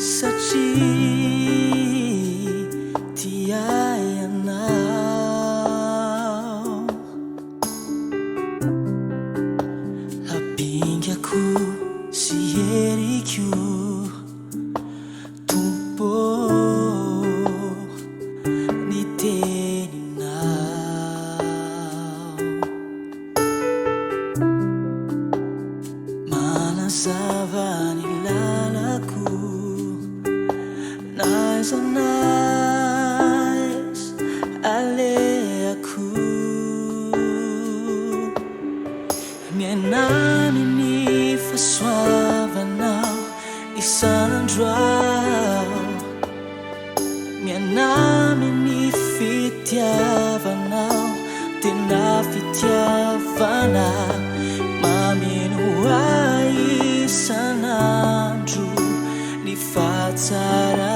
Sachi tiaya now lapingaku sieriku tumpo niteni now manasavani lalaku nice and nice ale aku mienami ni faswava now isandraw mienami ni fitiava now tinafitiava na maminuai sanandru ni fatsara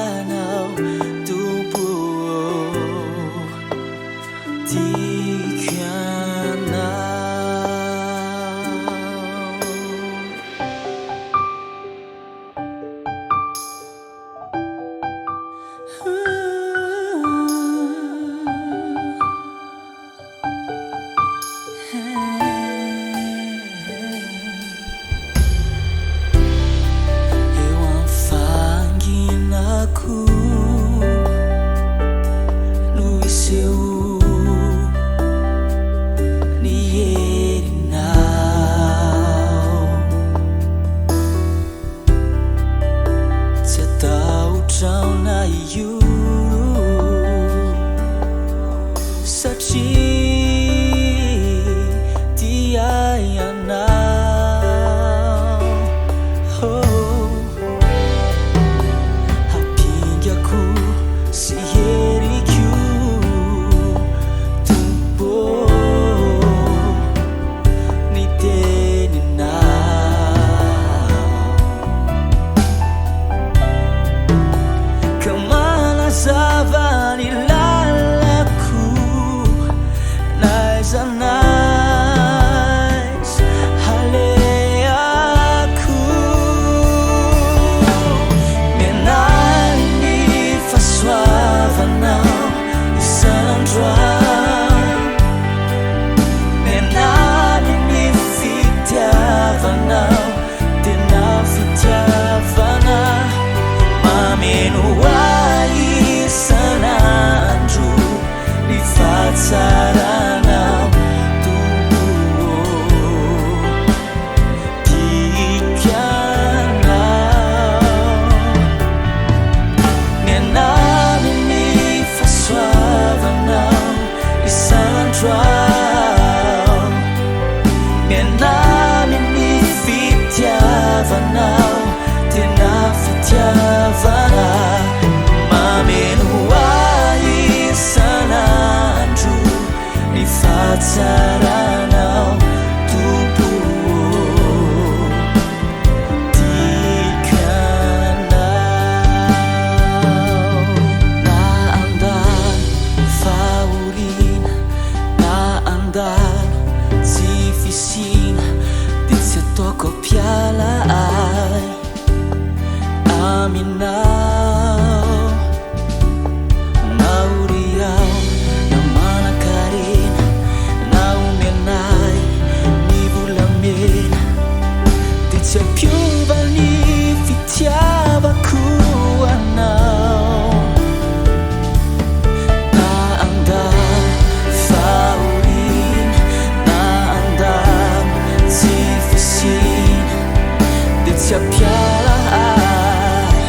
Sachi tiaya now hapingaku sieriku tumpo niteni now kamala savani nice hale aku menani faswava now isandra menani ni fitiava now tinafitiava na maminuai sanandru ni fatsara Saranau tubuh dikenal na andar faurin na andar zifisin dit se toko piala ai aminau nauriau se piuva ni fitiava kuanau na andar faurin na andar zifisin dit se piala ai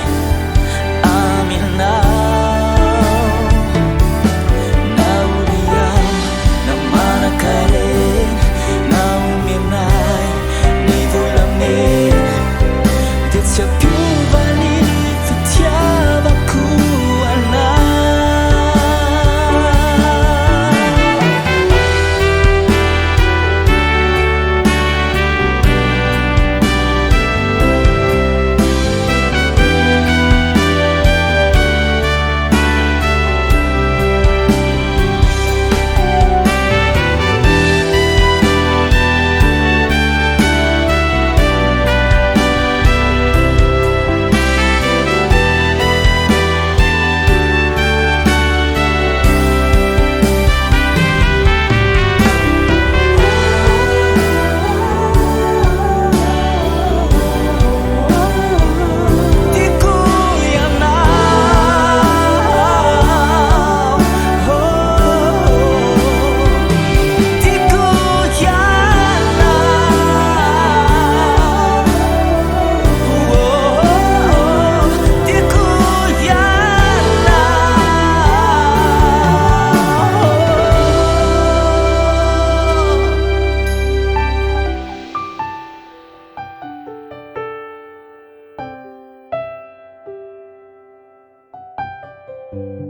你。